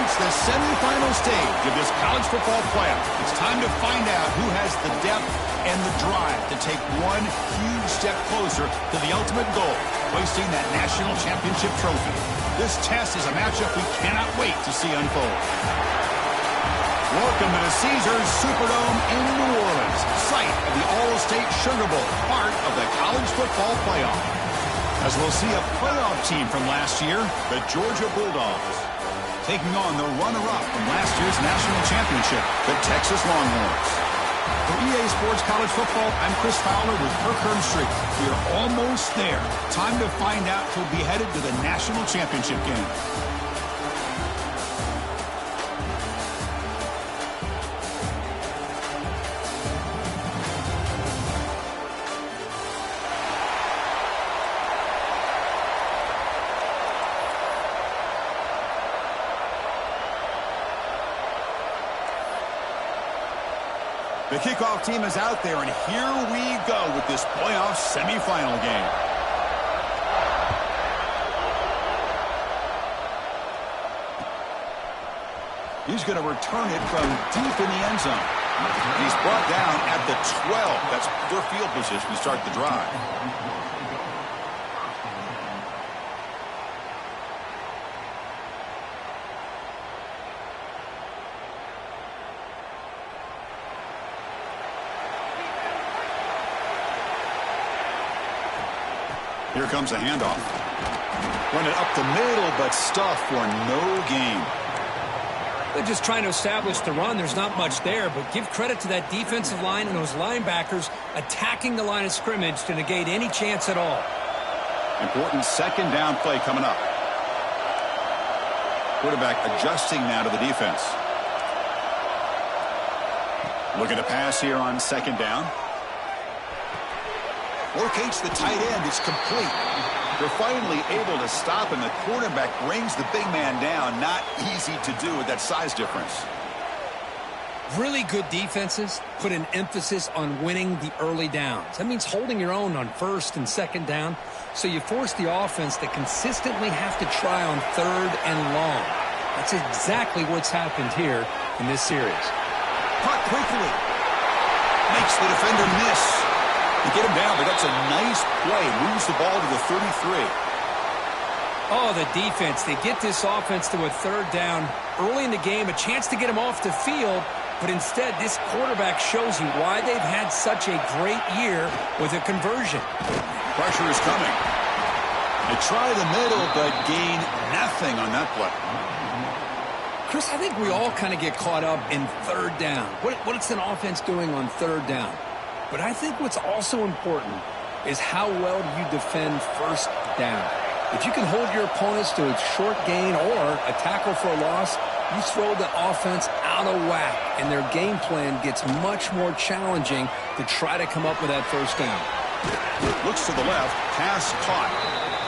reached the semifinal stage of this college football playoff. It's time to find out who has the depth and the drive to take one huge step closer to the ultimate goal, hoisting that national championship trophy. This test is a matchup we cannot wait to see unfold. Welcome to the Caesars Superdome in New Orleans, site of the All-State Sugar Bowl, part of the college football playoff. As we'll see a playoff team from last year, the Georgia Bulldogs, taking on the runner-up from last year's national championship, the Texas Longhorns. For EA Sports College Football, I'm Chris Fowler with Kirk Herbstreit. We are almost there. Time to find out who'll be headed to the national championship game. The kickoff team is out there, and here we go with this playoff semifinal game. He's going to return it from deep in the end zone. He's brought down at the 12. That's their field position to start the drive. Here comes a handoff. Run it up the middle, but stuff for no gain. They're just trying to establish the run. There's not much there, but give credit to that defensive line and those linebackers attacking the line of scrimmage to negate any chance at all. Important second down play coming up. Quarterback adjusting now to the defense. Looking to pass here on second down. Locates the tight end. It's complete. They're finally able to stop him. The quarterback brings the big man down. Not easy to do with that size difference. Really good defenses put an emphasis on winning the early downs. That means holding your own on first and second down. So you force the offense to consistently have to try on third and long. That's exactly what's happened here in this series. Caught quickly. Makes the defender miss. To get him down, but that's a nice play. Moves the ball to the 33. Oh, the defense. They get this offense to a third down early in the game, a chance to get him off the field, but instead this quarterback shows you why they've had such a great year with a conversion. Pressure is coming. They try the middle, but gain nothing on that play. Chris, I think we all kind of get caught up in third down. What's an offense doing on third down? But I think what's also important is how well do you defend first down. If you can hold your opponents to a short gain or a tackle for a loss, you throw the offense out of whack, and their game plan gets much more challenging to try to come up with that first down. Looks to the left, pass caught.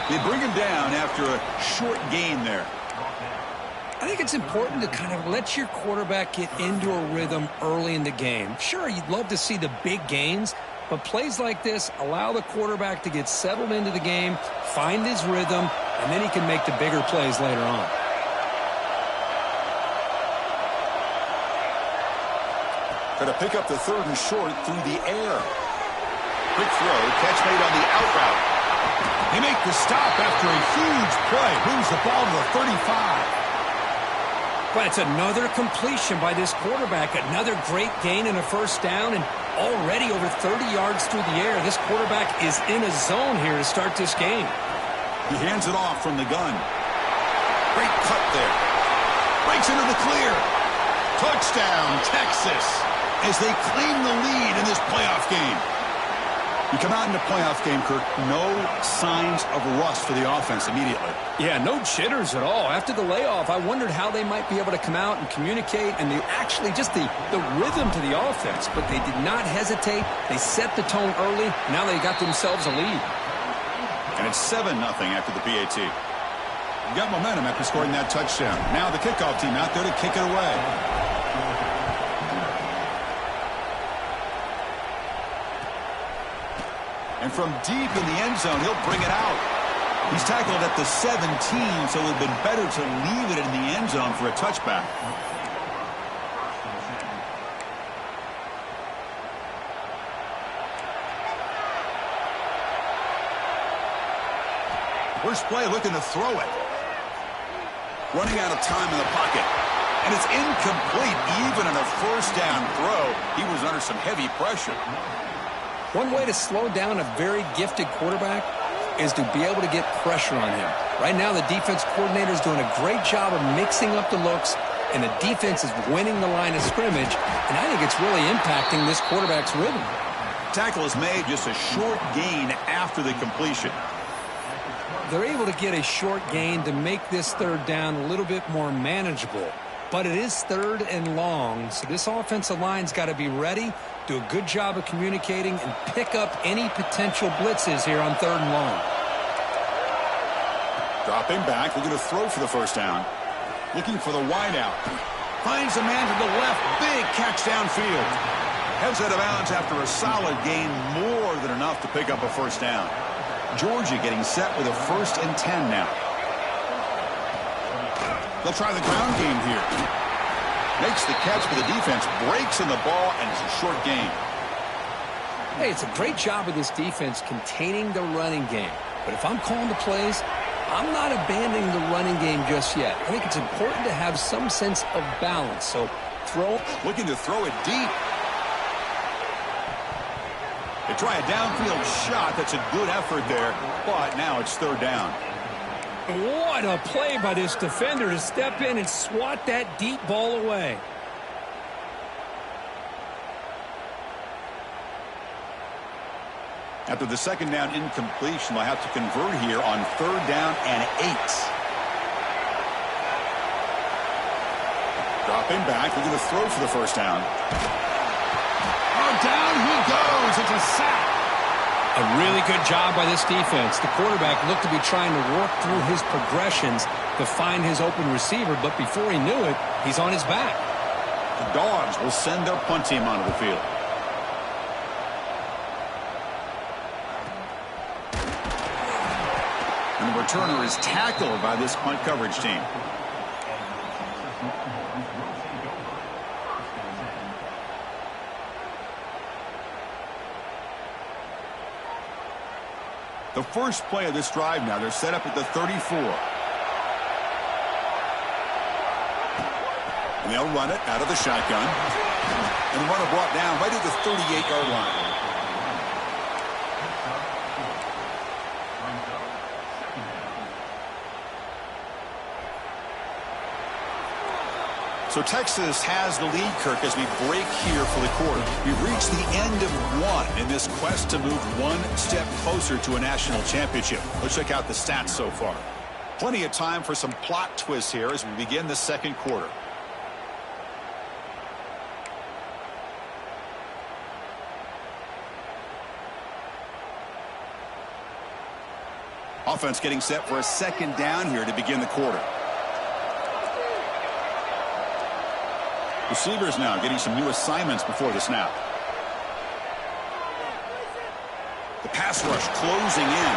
They bring him down after a short gain there. I think it's important to kind of let your quarterback get into a rhythm early in the game. Sure, you'd love to see the big gains, but plays like this allow the quarterback to get settled into the game, find his rhythm, and then he can make the bigger plays later on. Going to pick up the third and short through the air. Quick throw, catch made on the out route. They make the stop after a huge play. Moves the ball to the 35. But it's another completion by this quarterback. Another great gain in a first down, and already over 30 yards through the air. This quarterback is in a zone here to start this game. He hands it off from the gun. Great cut there. Breaks into the clear. Touchdown, Texas, as they claim the lead in this playoff game. You come out in the playoff game, Kirk, no signs of rust for the offense immediately. Yeah, no jitters at all. After the layoff, I wondered how they might be able to come out and communicate, and they actually just the rhythm to the offense. But they did not hesitate. They set the tone early. Now they got themselves a lead. And it's 7-0 after the PAT. You got momentum after scoring that touchdown. Now the kickoff team out there to kick it away. And from deep in the end zone, he'll bring it out. He's tackled at the 17, so it would have been better to leave it in the end zone for a touchback. First play looking to throw it. Running out of time in the pocket. And it's incomplete. Even on a first down throw, he was under some heavy pressure. One way to slow down a very gifted quarterback is to be able to get pressure on him. Right now, the defense coordinator is doing a great job of mixing up the looks, and the defense is winning the line of scrimmage, and I think it's really impacting this quarterback's rhythm. Tackle is made, just a short gain after the completion. They're able to get a short gain to make this third down a little bit more manageable. But it is third and long, so this offensive line's got to be ready, do a good job of communicating, and pick up any potential blitzes here on third and long. Dropping back, looking to throw for the first down. Looking for the wideout. Finds a man to the left, big catch downfield. Heads out of bounds after a solid gain, more than enough to pick up a first down. Georgia getting set with a 1st and 10 now. They'll try the ground game here. Makes the catch, but the defense breaks in the ball, and it's a short gain. Hey, it's a great job of this defense containing the running game. But if I'm calling the plays, I'm not abandoning the running game just yet. I think it's important to have some sense of balance. So throw. Looking to throw it deep. They try a downfield shot. That's a good effort there, but now it's third down. What a play by this defender to step in and swat that deep ball away. After the second down incompletion, they'll have to convert here on third down and 8. Dropping back, looking to throw for the first down. Oh, down he goes. It's a sack. A really good job by this defense. The quarterback looked to be trying to work through his progressions to find his open receiver, but before he knew it, he's on his back. The Dogs will send their punt team onto the field. And the returner is tackled by this punt coverage team. The first play of this drive now, they're set up at the 34. And they'll run it out of the shotgun. And the runner brought down right at the 38-yard line. So Texas has the lead, Kirk, as we break here for the quarter. We've reached the end of one in this quest to move one step closer to a national championship. Let's check out the stats so far. Plenty of time for some plot twists here as we begin the second quarter. Offense getting set for a second down here to begin the quarter. Receivers now getting some new assignments before the snap. The pass rush closing in.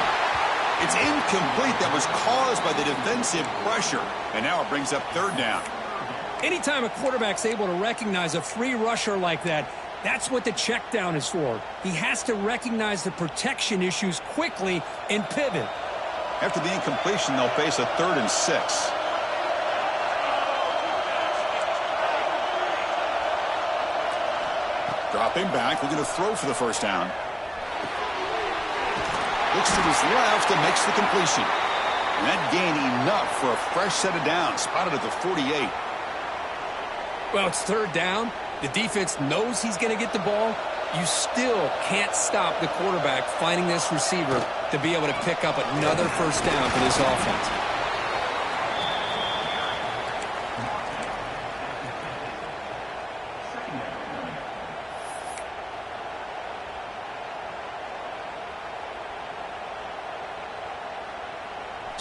It's incomplete. That was caused by the defensive pressure. And now it brings up third down. Anytime a quarterback's able to recognize a free rusher like that, that's what the check down is for. He has to recognize the protection issues quickly and pivot. After the incompletion, they'll face a 3rd and 6. Dropping back, looking to throw for the first down. Looks to his left and makes the completion. And that gain enough for a fresh set of downs, spotted at the 48. Well, it's third down. The defense knows he's going to get the ball. You still can't stop the quarterback finding this receiver to be able to pick up another first down for this offense.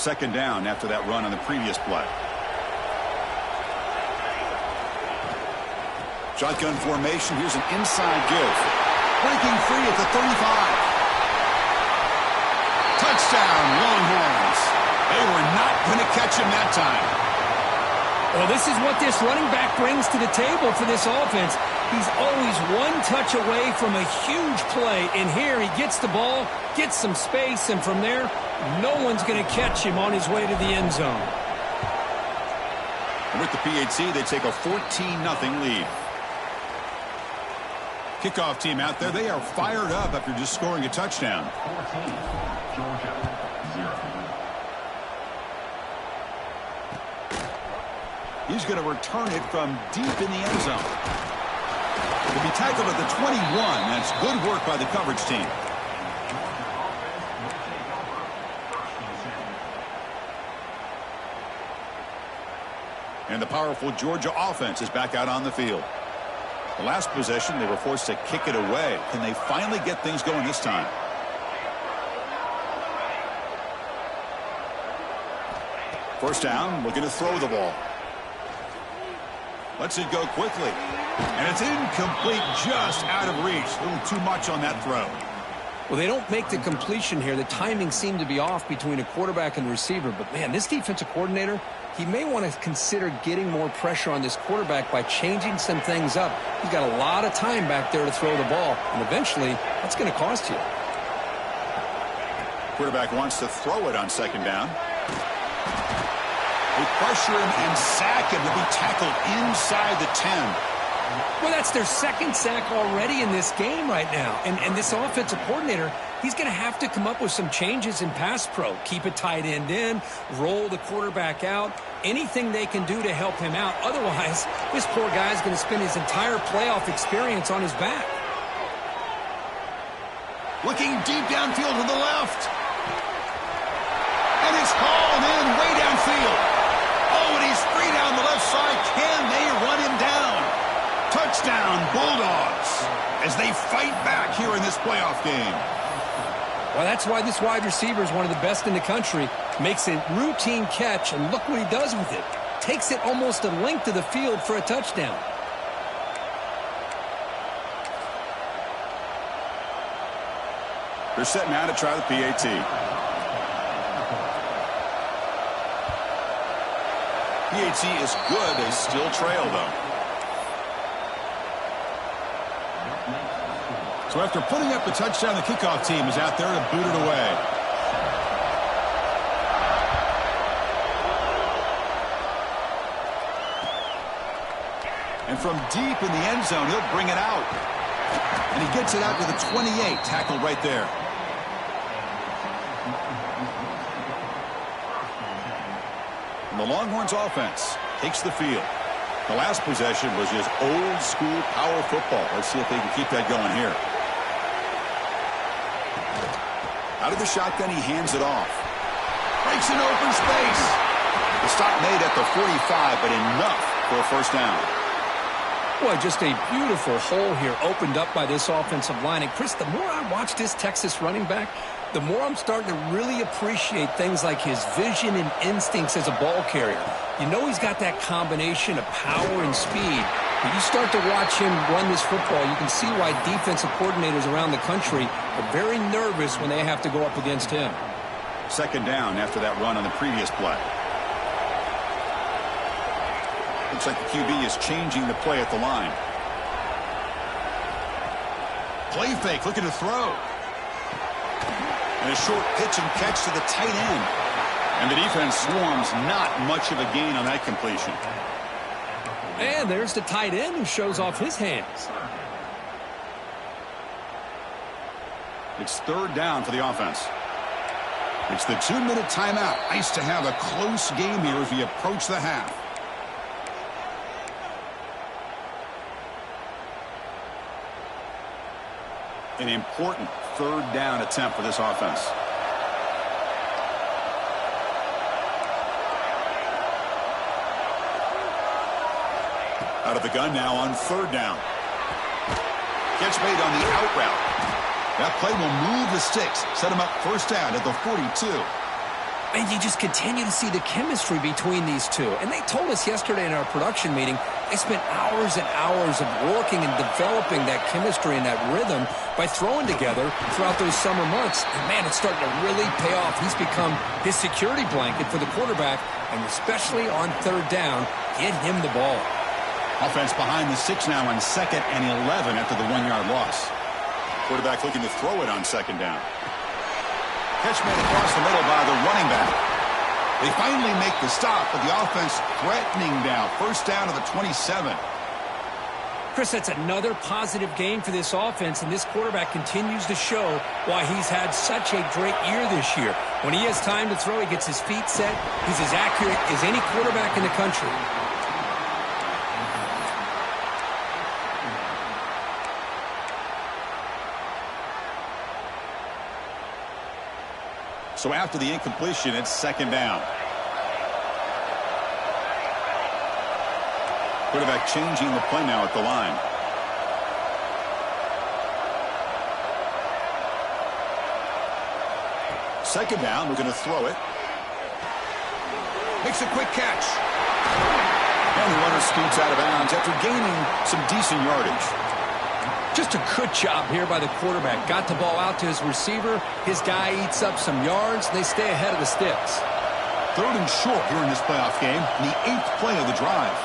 Second down after that run on the previous play. Shotgun formation. Here's an inside give. Breaking free at the 35. Touchdown, Longhorns. catch him that time. Well, this is what this running back brings to the table for this offense. He's always one touch away from a huge play. And here he gets the ball, gets some space, and from there, no one's going to catch him on his way to the end zone. And with the PAT, they take a 14-0 lead. Kickoff team out there, they are fired up after just scoring a touchdown. 14, Georgia, 0. He's going to return it from deep in the end zone. To be tackled at the 21. That's good work by the coverage team. And the powerful Georgia offense is back out on the field. The last possession, they were forced to kick it away. Can they finally get things going this time? First down, looking to throw the ball. Lets it go quickly. And it's incomplete, just out of reach. A little too much on that throw. Well, they don't make the completion here. The timing seemed to be off between a quarterback and the receiver. But, man, this defensive coordinator, he may want to consider getting more pressure on this quarterback by changing some things up. He's got a lot of time back there to throw the ball. And eventually, that's going to cost you. Quarterback wants to throw it on second down. They pressure him and sack him to be tackled inside the 10. Well, that's their second sack already in this game right now. And this offensive coordinator, he's going to have to come up with some changes in pass pro. Keep a tight end in, roll the quarterback out, anything they can do to help him out. Otherwise, this poor guy's going to spend his entire playoff experience on his back. Looking deep downfield to the left. And it's hauled in way downfield. Oh, and he's free down the left side. Can they run him down? Touchdown, Bulldogs, as they fight back here in this playoff game. Well, that's why this wide receiver is one of the best in the country. Makes a routine catch, and look what he does with it. Takes it almost a length of the field for a touchdown. They're set now to try the PAT. PAT is good. They still trail, though. So after putting up the touchdown, the kickoff team is out there to boot it away. And from deep in the end zone, he'll bring it out. And he gets it out to the 28, tackled right there. And the Longhorns offense takes the field. The last possession was just old school power football. Let's see if they can keep that going here. Out of the shotgun, he hands it off. Breaks an open space. The stop made at the 45, but enough for a first down. Boy, just a beautiful hole here opened up by this offensive line. And, Chris, the more I watch this Texas running back, the more I'm starting to really appreciate things like his vision and instincts as a ball carrier. You know he's got that combination of power and speed. When you start to watch him run this football, you can see why defensive coordinators around the country are very nervous when they have to go up against him. Second down after that run on the previous play. Looks like the QB is changing the play at the line. Play fake, looking to throw. And a short pitch and catch to the tight end. And the defense swarms, not much of a gain on that completion. And there's the tight end who shows off his hands. It's third down for the offense. It's the 2-minute timeout. Nice to have a close game here as we approach the half. An important third down attempt for this offense. Out of the gun now on third down. Catch made on the out route. That play will move the sticks, set him up first down at the 42. And you just continue to see the chemistry between these two. And they told us yesterday in our production meeting, they spent hours and hours of working and developing that chemistry and that rhythm by throwing together throughout those summer months. And, man, it's starting to really pay off. He's become his security blanket for the quarterback, and especially on third down, get him the ball. Offense behind the 6 now on 2nd and 11 after the 1-yard loss. Quarterback looking to throw it on 2nd down. Catch made across the middle by the running back. They finally make the stop, but the offense threatening now. 1st down to the 27. Chris, that's another positive game for this offense, and this quarterback continues to show why he's had such a great year this year. When he has time to throw, he gets his feet set. He's as accurate as any quarterback in the country. So after the incompletion, it's 2nd down. Quarterback changing the play now at the line. Second down, we're going to throw it. Makes a quick catch. And the runner scoots out of bounds after gaining some decent yardage. Just a good job here by the quarterback. Got the ball out to his receiver. His guy eats up some yards. They stay ahead of the sticks. 3rd and short here in this playoff game, and the 8th play of the drive.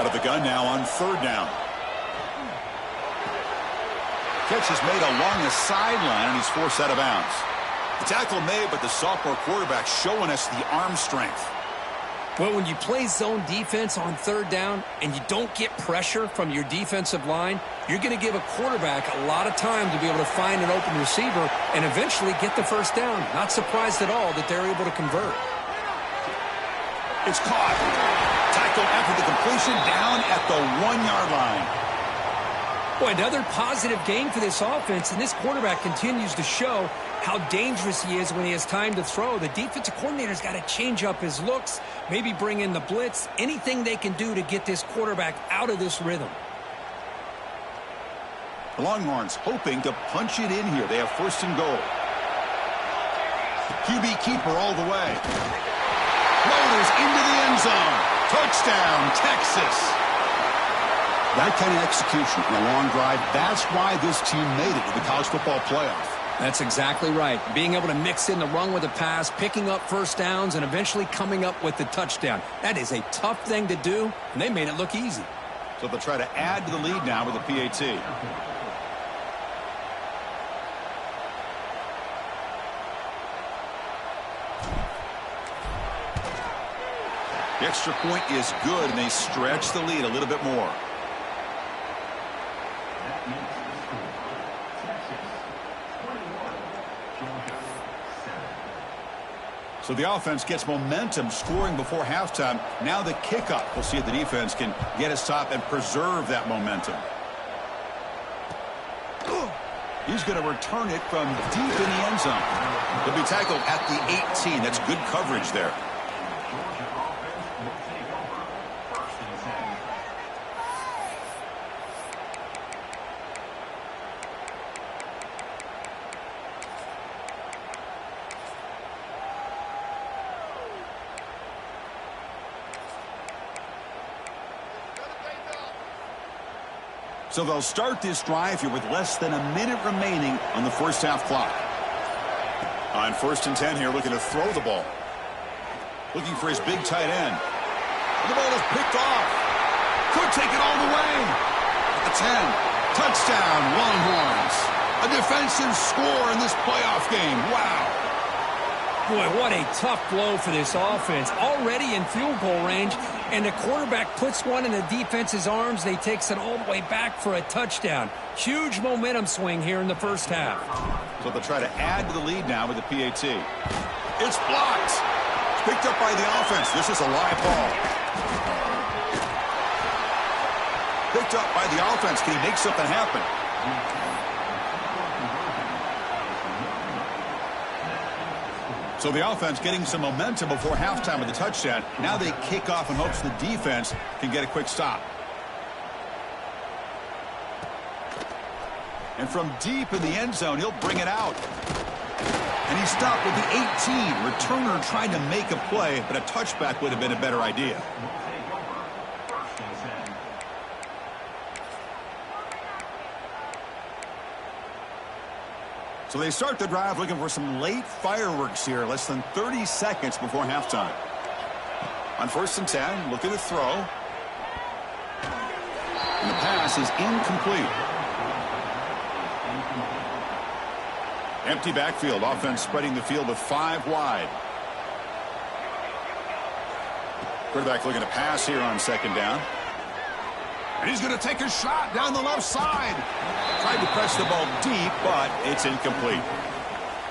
Out of the gun now on 3rd down. Catch is made along the sideline, and he's forced out of bounds. The tackle made, but the sophomore quarterback showing us the arm strength. Well, when you play zone defense on 3rd down and you don't get pressure from your defensive line, you're going to give a quarterback a lot of time to be able to find an open receiver and eventually get the 1st down. Not surprised at all that they're able to convert. It's caught. Tackle after the completion down at the 1-yard line. Boy, another positive game for this offense, and this quarterback continues to show how dangerous he is when he has time to throw. The defensive coordinator's got to change up his looks, maybe bring in the blitz, anything they can do to get this quarterback out of this rhythm. The Longhorns hoping to punch it in here. They have 1st and goal. QB keeper all the way. Floaters into the end zone. Touchdown, Texas. That kind of execution in a long drive, that's why this team made it to the college football playoff. That's exactly right. Being able to mix in the run with the pass, picking up 1st downs, and eventually coming up with the touchdown. That is a tough thing to do, and they made it look easy. So they'll try to add to the lead now with a PAT. The extra point is good, and they stretch the lead a little bit more. So the offense gets momentum, scoring before halftime. Now the kickoff. We'll see if the defense can get a stop and preserve that momentum. He's going to return it from deep in the end zone. He'll be tackled at the 18. That's good coverage there. So they'll start this drive here with less than a minute remaining on the 1st half clock. On 1st and 10 here, looking to throw the ball. Looking for his big tight end. The ball is picked off. Could take it all the way. At the 10. Touchdown, Longhorns. A defensive score in this playoff game. Wow. Boy, what a tough blow for this offense. Already in field goal range, and the quarterback puts one in the defense's arms. They takes it all the way back for a touchdown. Huge momentum swing here in the 1st half. So they'll try to add to the lead now with the PAT. It's blocked. Picked up by the offense. This is a live ball. Picked up by the offense. Can he make something happen? So the offense getting some momentum before halftime with the touchdown. Now they kick off in hopes the defense can get a quick stop. And from deep in the end zone, he'll bring it out. And he stopped with the 18. Returner tried to make a play, but a touchback would have been a better idea. So they start the drive looking for some late fireworks here, less than 30 seconds before halftime. On 1st and 10, looking to throw. And the pass is incomplete. Empty backfield. Offense spreading the field with 5 wide. Quarterback looking to pass here on 2nd down. And he's going to take a shot down the left side. Tried to press the ball deep, but it's incomplete.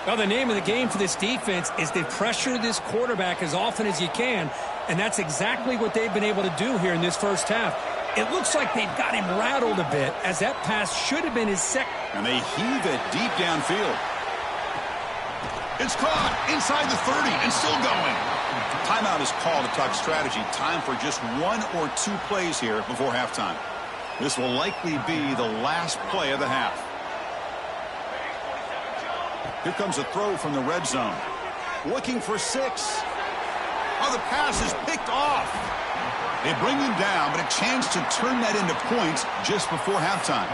Well, the name of the game for this defense is to pressure this quarterback as often as you can, and that's exactly what they've been able to do here in this first half. It looks like they've got him rattled a bit, as that pass should have been his second. And they heave it deep downfield. It's caught inside the 30 and still going. Timeout is called to talk strategy. Time for just 1 or 2 plays here before halftime. This will likely be the last play of the half. Here comes a throw from the red zone. Looking for 6. Oh, the pass is picked off. They bring him down, but a chance to turn that into points just before halftime.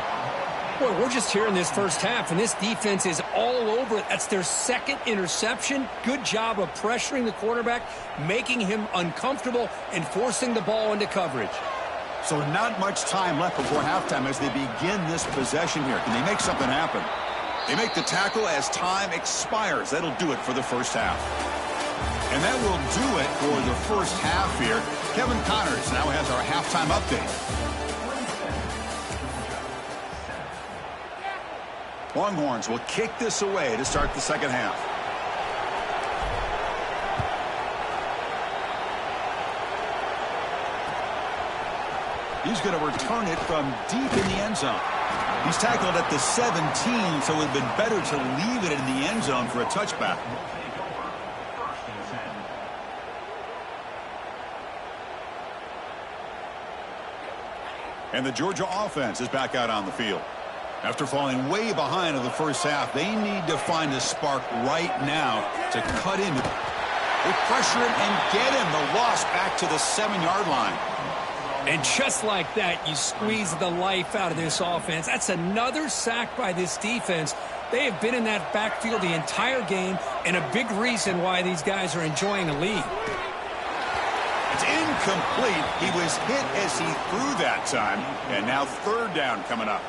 Boy, we're just here in this first half, and this defense is all over it. That's their 2nd interception. Good job of pressuring the quarterback, making him uncomfortable, and forcing the ball into coverage. So not much time left before halftime as they begin this possession here. Can they make something happen? They make the tackle as time expires. That'll do it for the first half. And that will do it for the first half here. Kevin Connors now has our halftime update. Longhorns will kick this away to start the second half. He's going to return it from deep in the end zone. He's tackled at the 17, so it would have been better to leave it in the end zone for a touchback. And the Georgia offense is back out on the field. After falling way behind in the first half, they need to find a spark right now to cut in. They pressure him and get him. The loss back to the 7-yard line. And just like that, you squeeze the life out of this offense. That's another sack by this defense. They have been in that backfield the entire game, and a big reason why these guys are enjoying a lead. It's incomplete. He was hit as he threw that time, and now 3rd down coming up.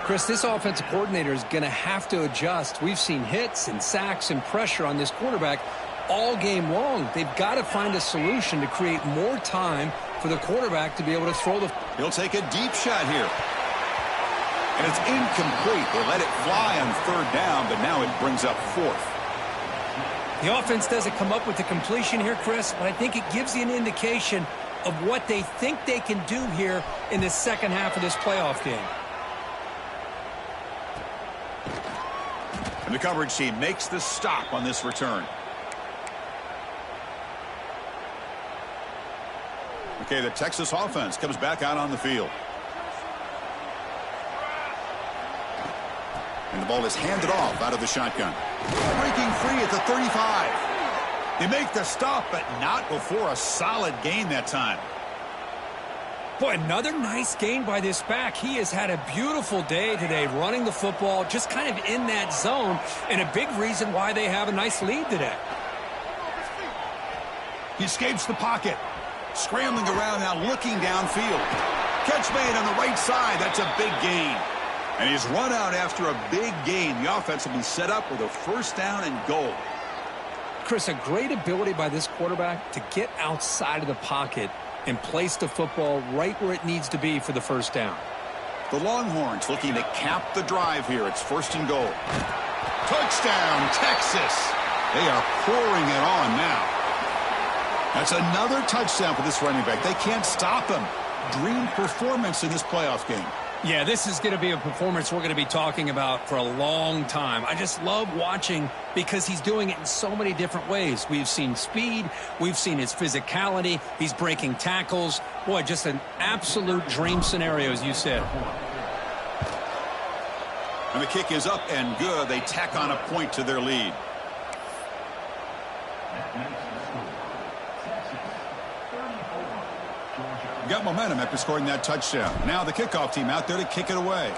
Chris, this offensive coordinator is going to have to adjust. We've seen hits and sacks and pressure on this quarterback all game long. They've got to find a solution to create more time for the quarterback to be able to throw the... He'll take a deep shot here. And it's incomplete. They let it fly on 3rd down, but now it brings up 4th. The offense doesn't come up with the completion here, Chris, but I think it gives you an indication of what they think they can do here in the second half of this playoff game. And the coverage team makes the stop on this return. Okay, the Texas offense comes back out on the field. And the ball is handed off out of the shotgun. Breaking free at the 35. They make the stop, but not before a solid gain that time. Boy, another nice gain by this back. He has had a beautiful day today running the football, just kind of in that zone, and a big reason why they have a nice lead today. He escapes the pocket. Scrambling around now, looking downfield. Catch made on the right side. That's a big gain. And he's run out after a big gain. The offense will be set up with a 1st down and goal. Chris, a great ability by this quarterback to get outside of the pocket and place the football right where it needs to be for the 1st down. The Longhorns looking to cap the drive here. It's 1st and goal. Touchdown, Texas. They are pouring it on now. That's another touchdown for this running back. They can't stop him. Dream performance in this playoff game. Yeah, this is going to be a performance we're going to be talking about for a long time. I just love watching because he's doing it in so many different ways. We've seen speed. We've seen his physicality. He's breaking tackles. Boy, just an absolute dream scenario, as you said. And the kick is up and good. They tack on a point to their lead. Got momentum after scoring that touchdown. Now the kickoff team out there to kick it away.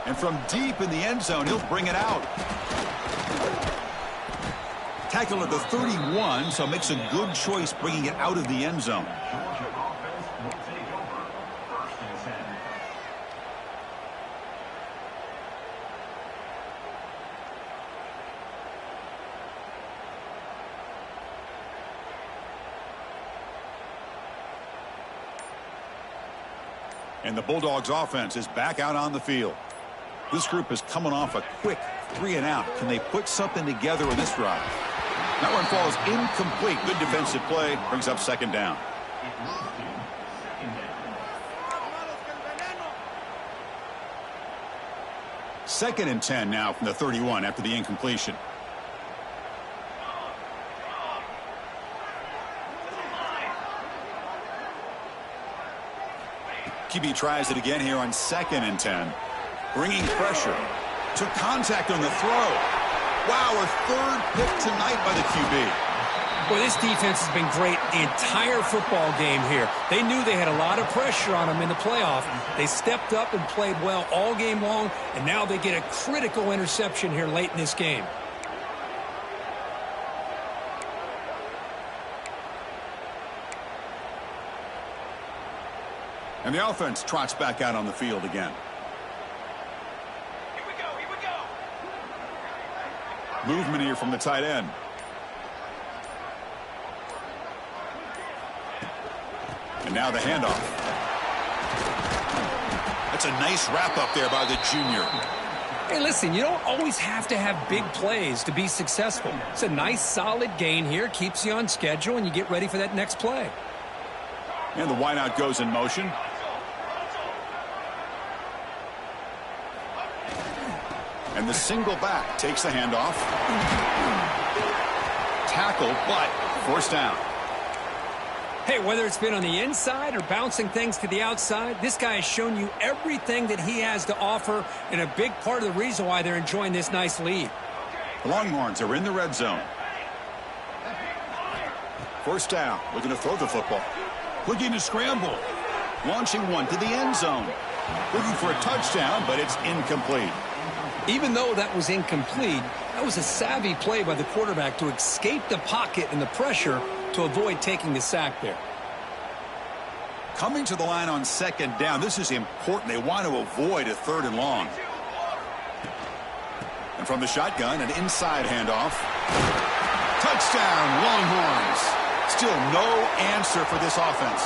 And from deep in the end zone, he'll bring it out. Tackle at the 31, so makes a good choice bringing it out of the end zone. And the Bulldogs offense is back out on the field. This group is coming off a quick 3-and-out. Can they put something together in this drive? That one falls incomplete. Good defensive play. Brings up second down. Second and 10 now from the 31 after the incompletion. QB tries it again here on second and 10. Bringing pressure. Took contact on the throw. Wow, a third pick tonight by the QB. Boy, this defense has been great the entire football game here. They knew they had a lot of pressure on them in the playoff. They stepped up and played well all game long, and now they get a critical interception here late in this game. And the offense trots back out on the field again. Here we go. Movement here from the tight end. And now the handoff. That's a nice wrap up there by the junior. Hey, listen, you don't always have to have big plays to be successful. It's a nice, solid gain here. Keeps you on schedule, and you get ready for that next play. And the wideout goes in motion. And the single back takes the handoff. Tackle, but forced down. Hey, whether it's been on the inside or bouncing things to the outside, this guy has shown you everything that he has to offer, and a big part of the reason why they're enjoying this nice lead. The Longhorns are in the red zone. First down, looking to throw the football. Looking to scramble. Launching one to the end zone. Looking for a touchdown, but it's incomplete. Even though that was incomplete, that was a savvy play by the quarterback to escape the pocket and the pressure to avoid taking the sack there. Coming to the line on second down, this is important. They want to avoid a third and long. And from the shotgun, an inside handoff. Touchdown, Longhorns. Still no answer for this offense.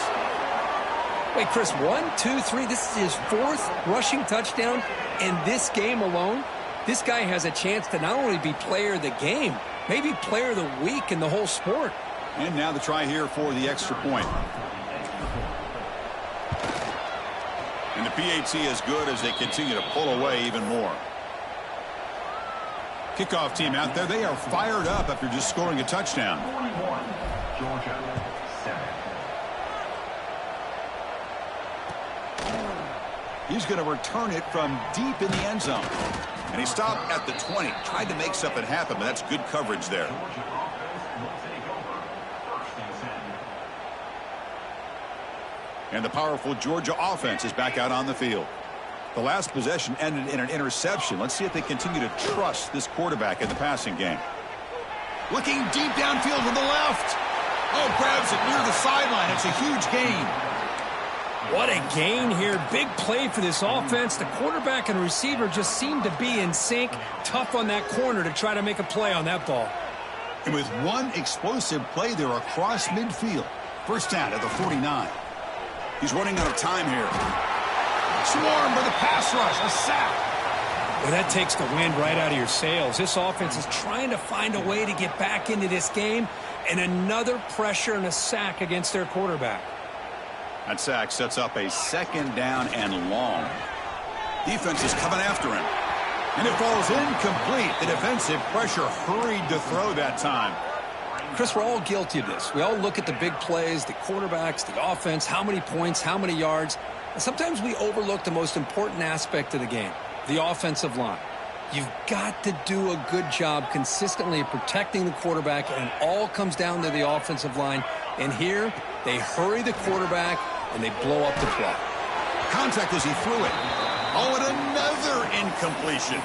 Wait, Chris, 1, 2, 3. This is his fourth rushing touchdown in this game alone. This guy has a chance to not only be player of the game, maybe player of the week in the whole sport. And now the try here for the extra point. And the PAT is good as they continue to pull away even more. Kickoff team out there, they are fired up after just scoring a touchdown. 41, Georgia, 7. He's going to return it from deep in the end zone. And he stopped at the 20. Tried to make something happen, but that's good coverage there. And the powerful Georgia offense is back out on the field. The last possession ended in an interception. Let's see if they continue to trust this quarterback in the passing game. Looking deep downfield to the left. Oh, grabs it near the sideline. It's a huge gain. What a gain here. Big play for this offense. The quarterback and receiver just seem to be in sync. Tough on that corner to try to make a play on that ball. And with one explosive play there across midfield. First down at the 49. He's running out of time here. Swarm for the pass rush. A sack. Well, that takes the wind right out of your sails. This offense is trying to find a way to get back into this game. And another pressure and a sack against their quarterback. That sack sets up a second down and long. Defense is coming after him. And it falls incomplete. The defensive pressure hurried to throw that time. Chris, we're all guilty of this. We all look at the big plays, the quarterbacks, the offense, how many points, how many yards. And sometimes we overlook the most important aspect of the game, the offensive line. You've got to do a good job consistently of protecting the quarterback, and it all comes down to the offensive line. And here, they hurry the quarterback, and they blow up the play. Contact as he threw it. Oh, and another incompletion.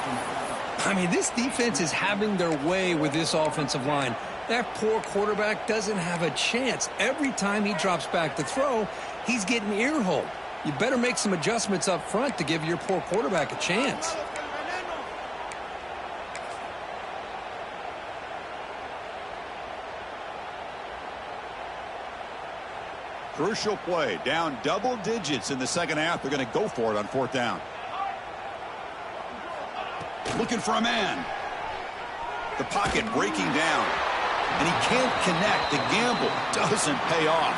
I mean, this defense is having their way with this offensive line. That poor quarterback doesn't have a chance. Every time he drops back to throw, he's getting ear-holed. You better make some adjustments up front to give your poor quarterback a chance. Crucial play. Down double digits in the second half. They're going to go for it on 4th down. Looking for a man. The pocket breaking down. And he can't connect. The gamble doesn't pay off.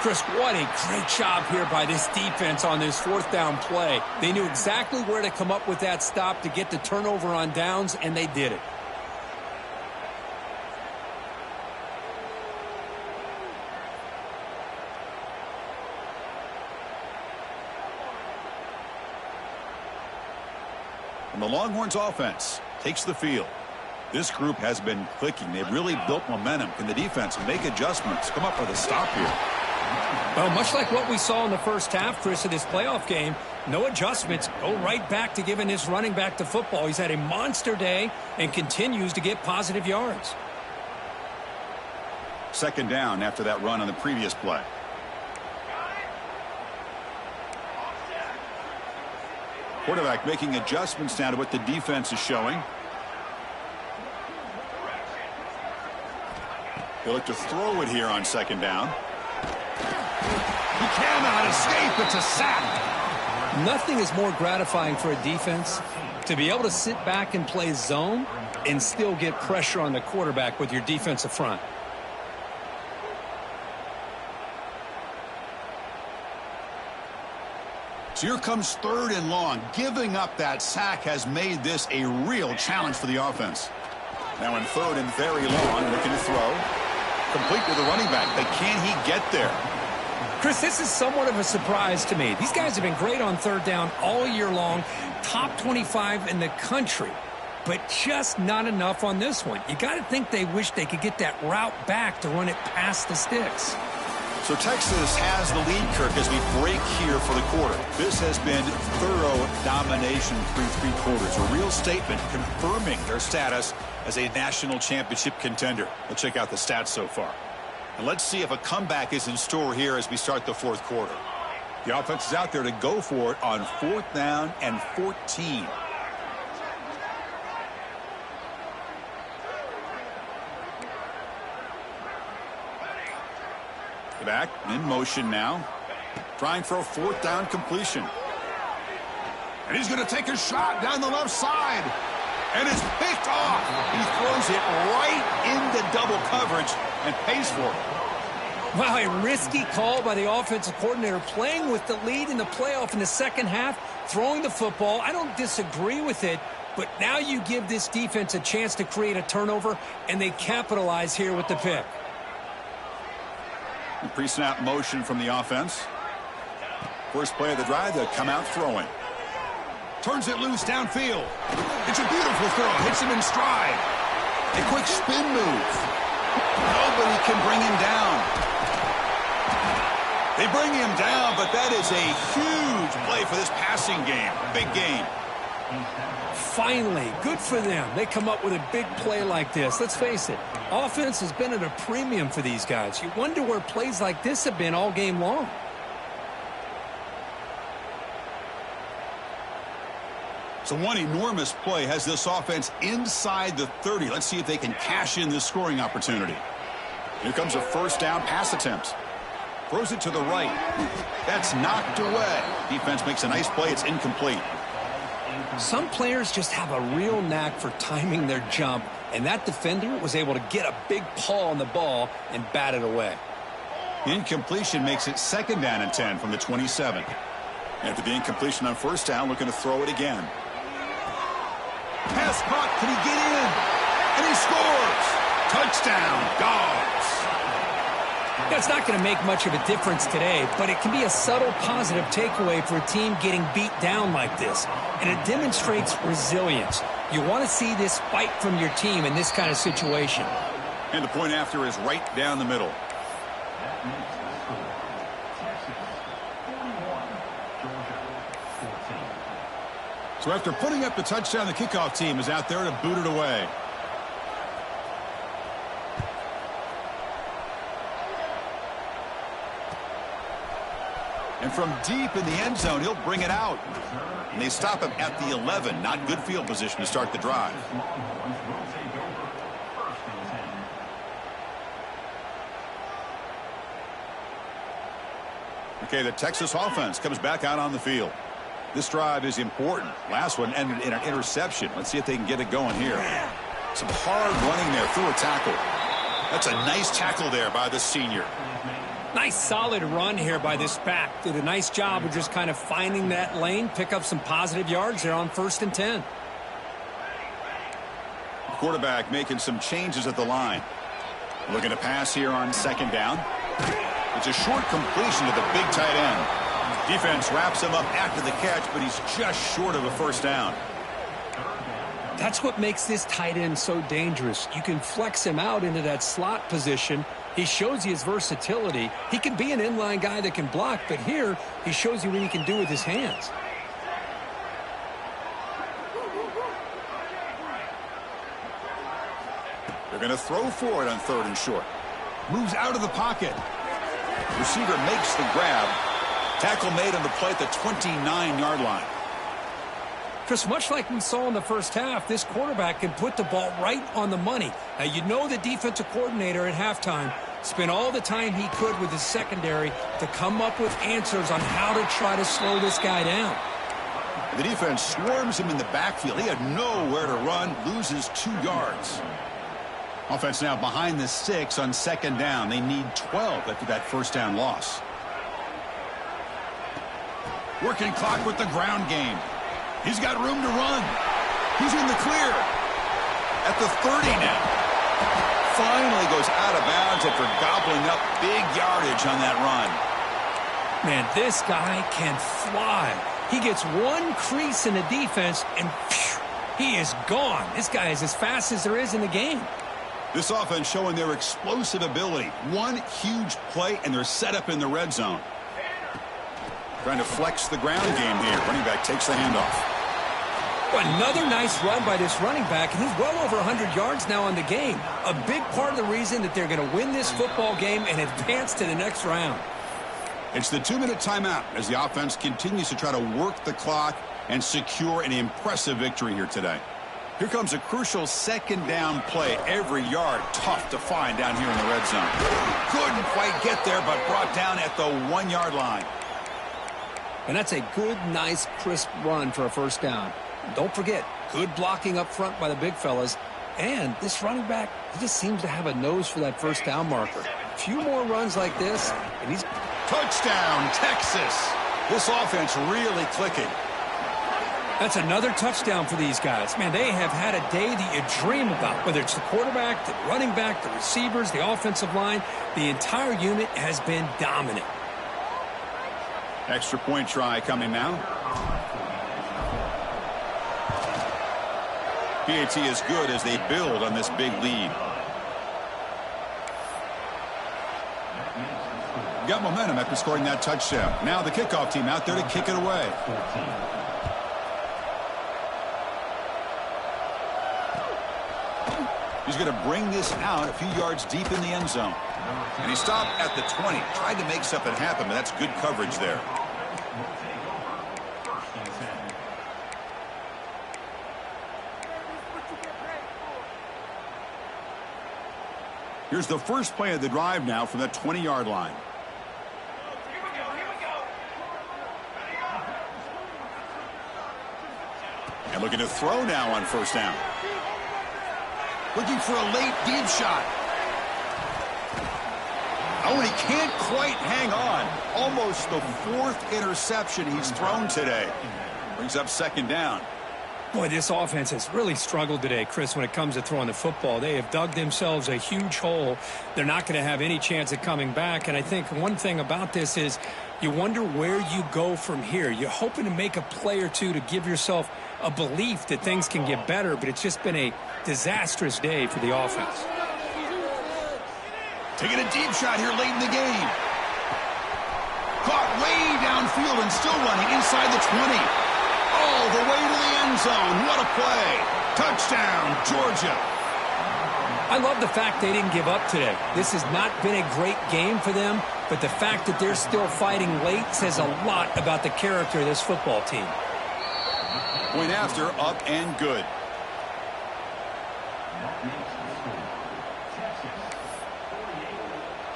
Chris, what a great job here by this defense on this 4th down play. They knew exactly where to come up with that stop to get the turnover on downs, and they did it. And the Longhorns offense takes the field. This group has been clicking. They've really built momentum. Can the defense make adjustments? Come up with a stop here. Well, much like what we saw in the first half, Chris, of this playoff game, no adjustments. Go right back to giving this running back the football. He's had a monster day and continues to get positive yards. 2nd down after that run on the previous play. Quarterback making adjustments now to what the defense is showing. They look to throw it here on 2nd down. He cannot escape. It's a sack. Nothing is more gratifying for a defense to be able to sit back and play zone and still get pressure on the quarterback with your defensive front. So here comes 3rd and long. Giving up that sack has made this a real challenge for the offense. Now in 3rd and very long, looking to throw. Complete to the running back, but can he get there? Chris, this is somewhat of a surprise to me. These guys have been great on 3rd down all year long, top 25 in the country, but just not enough on this one. You got to think they wish they could get that route back to run it past the sticks. So Texas has the lead, Kirk, as we break here for the quarter. This has been thorough domination through 3 quarters. A real statement confirming their status as a national championship contender. Let's check out the stats so far. And let's see if a comeback is in store here as we start the 4th quarter. The offense is out there to go for it on 4th down and 14. Back in motion now. Trying for a 4th down completion. And he's going to take a shot down the left side. And it's picked off. He throws it right into double coverage and pays for it. Wow, a risky call by the offensive coordinator, playing with the lead in the playoff in the second half, throwing the football. I don't disagree with it, but now you give this defense a chance to create a turnover, and they capitalize here with the pick. Pre-snap motion from the offense. First play of the drive, they'll come out throwing. Turns it loose downfield. It's a beautiful throw. Hits him in stride. A quick spin move. Nobody can bring him down. They bring him down, but that is a huge play for this passing game. Big game. Finally, good for them. They come up with a big play like this. Let's face it, offense has been at a premium for these guys. You wonder where plays like this have been all game long. So one enormous play has this offense inside the 30. Let's see if they can cash in this scoring opportunity. Here comes a 1st down pass attempt. Throws it to the right. That's knocked away. Defense makes a nice play. It's incomplete. Some players just have a real knack for timing their jump, and that defender was able to get a big paw on the ball and bat it away. Incompletion makes it 2nd down and 10 from the 27. After the incompletion on 1st down, looking to throw it again. Pass caught. Can he get in? And he scores. Touchdown, Dogs. That's not going to make much of a difference today, but it can be a subtle positive takeaway for a team getting beat down like this. And it demonstrates resilience. You want to see this fight from your team in this kind of situation. And the point after is right down the middle. So after putting up the touchdown, the kickoff team is out there to boot it away. And from deep in the end zone, he'll bring it out. And they stop him at the 11. Not good field position to start the drive. Okay, the Texas offense comes back out on the field. This drive is important. Last one ended in an interception. Let's see if they can get it going here. Some hard running there through a tackle. That's a nice tackle there by the senior. Nice solid run here by this back. Did a nice job of just kind of finding that lane, pick up some positive yards there on 1st and 10. The quarterback making some changes at the line. Looking to pass here on 2nd down. It's a short completion to the big tight end. Defense wraps him up after the catch, but he's just short of a 1st down. That's what makes this tight end so dangerous. You can flex him out into that slot position. He shows you his versatility. He can be an inline guy that can block, but here he shows you what he can do with his hands. They're going to throw for it on 3rd and short. Moves out of the pocket. Receiver makes the grab. Tackle made on the play at the 29-yard line. Chris, much like we saw in the first half, this quarterback can put the ball right on the money. Now, you know the defensive coordinator at halftime spent all the time he could with his secondary to come up with answers on how to try to slow this guy down. The defense swarms him in the backfield. He had nowhere to run, loses 2 yards. Offense now behind the 6 on 2nd down. They need 12 after that 1st down loss. Working clock with the ground game. He's got room to run. He's in the clear. At the 30 now. Finally goes out of bounds after gobbling up big yardage on that run. Man, this guy can fly. He gets one crease in the defense, and phew, he is gone. This guy is as fast as there is in the game. This offense showing their explosive ability. One huge play, and they're set up in the red zone. Trying to flex the ground game here. Running back takes the handoff. Another nice run by this running back, and he's well over 100 yards now in the game. A big part of the reason that they're going to win this football game and advance to the next round. It's the 2-minute timeout as the offense continues to try to work the clock and secure an impressive victory here today. Here comes a crucial 2nd down play. Every yard tough to find down here in the red zone. Couldn't quite get there, but brought down at the 1-yard line. And that's a good, nice, crisp run for a 1st down. Don't forget, good blocking up front by the big fellas. And this running back, he just seems to have a nose for that 1st down marker. A few more runs like this, and he's... Touchdown, Texas. This offense really clicking. That's another touchdown for these guys. Man, they have had a day that you dream about. Whether it's the quarterback, the running back, the receivers, the offensive line, the entire unit has been dominant. Extra point try coming now. PAT is good as they build on this big lead. Got momentum after scoring that touchdown. Now the kickoff team out there to kick it away. He's going to bring this out a few yards deep in the end zone. And he stopped at the 20. Tried to make something happen, but that's good coverage there. Here's the first play of the drive now from that 20-yard line. And looking to throw now on 1st down. Looking for a late deep shot. Oh, and he can't quite hang on. Almost the 4th interception he's thrown today. Brings up 2nd down. Boy, this offense has really struggled today, Chris, when it comes to throwing the football. They have dug themselves a huge hole. They're not going to have any chance of coming back. And I think one thing about this is you wonder where you go from here. You're hoping to make a play or two to give yourself a belief that things can get better, but it's just been a disastrous day for the offense. Taking a deep shot here late in the game. Caught way downfield and still running inside the 20. All the way to the end zone. What a play. Touchdown, Georgia. I love the fact they didn't give up today. This has not been a great game for them, but the fact that they're still fighting late says a lot about the character of this football team. Point after, up and good.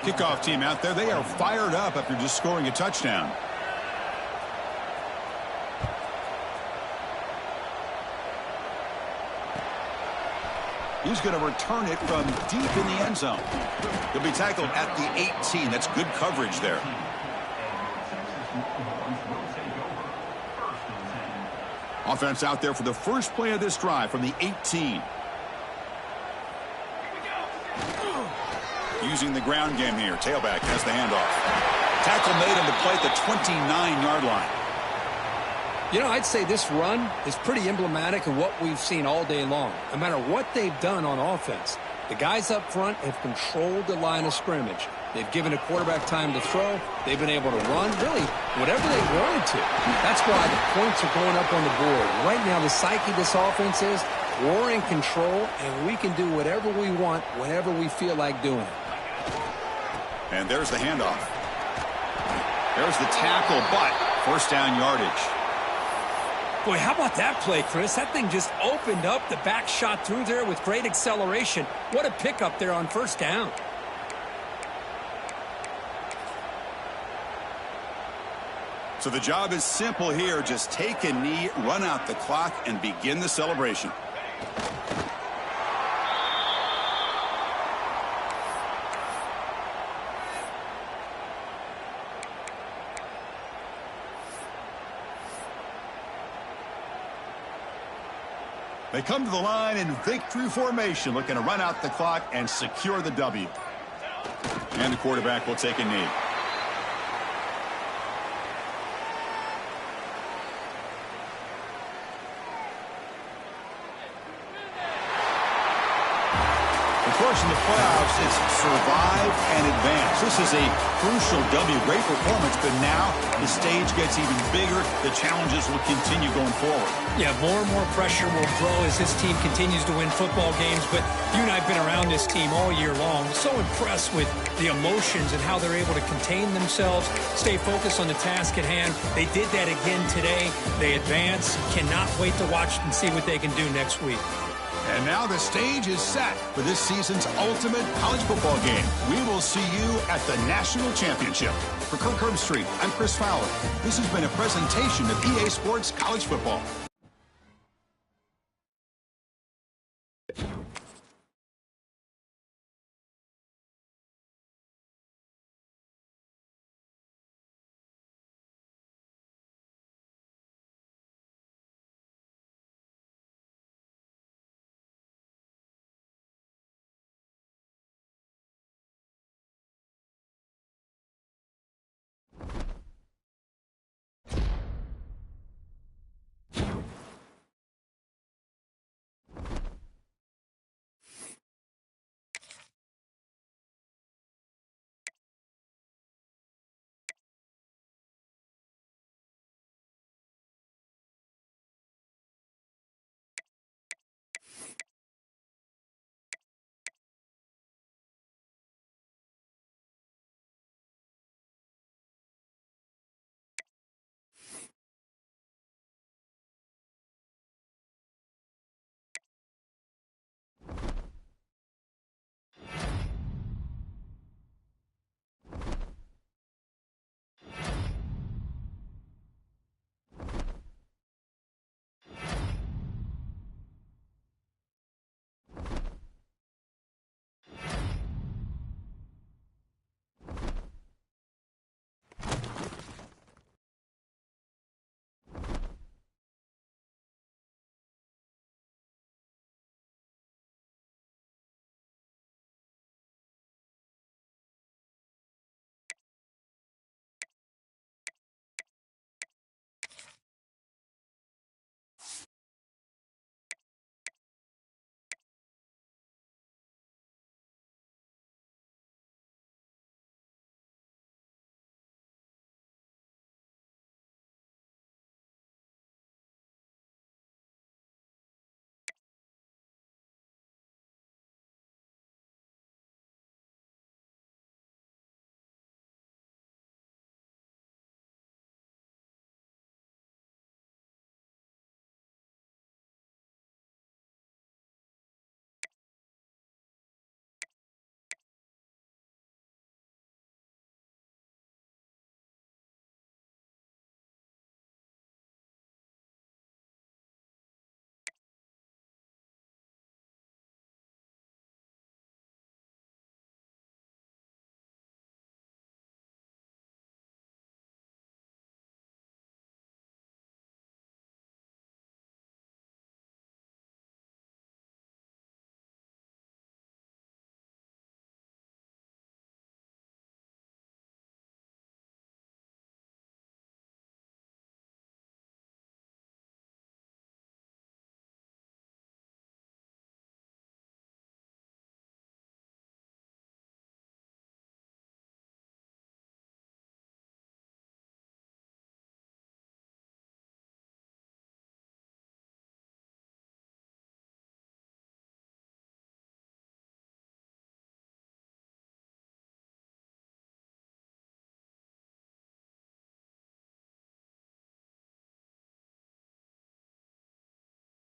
Kickoff team out there. They are fired up after just scoring a touchdown. He's going to return it from deep in the end zone. He'll be tackled at the 18. That's good coverage there. Offense out there for the first play of this drive from the 18. Using the ground game here. Tailback has the handoff. Tackle made on the play at the 29-yard line. You know, I'd say this run is pretty emblematic of what we've seen all day long. No matter what they've done on offense, the guys up front have controlled the line of scrimmage. They've given a quarterback time to throw. They've been able to run, really, whatever they wanted to. That's why the points are going up on the board. Right now, the psyche of this offense is we're in control, and we can do whatever we want whenever we feel like doing it. And there's the handoff. There's the tackle, but first down yardage. Boy, how about that play, Chris? That thing just opened up. The back shot through there with great acceleration. What a pickup there on first down. So the job is simple here. Just take a knee, run out the clock, and begin the celebration. They come to the line in victory formation, looking to run out the clock and secure the W. And the quarterback will take a knee. Of course, in the playoffs, it's survive and advance. This is a crucial W. Great performance, but now the stage gets even bigger. The challenges will continue going forward. Yeah, more and more pressure will grow as this team continues to win football games, but you and I have been around this team all year long. So impressed with the emotions and how they're able to contain themselves, stay focused on the task at hand. They did that again today. They advance. Cannot wait to watch and see what they can do next week. And now the stage is set for this season's ultimate college football game. We will see you at the National Championship. For Kirk Herbstreit, I'm Chris Fowler. This has been a presentation of EA Sports College Football.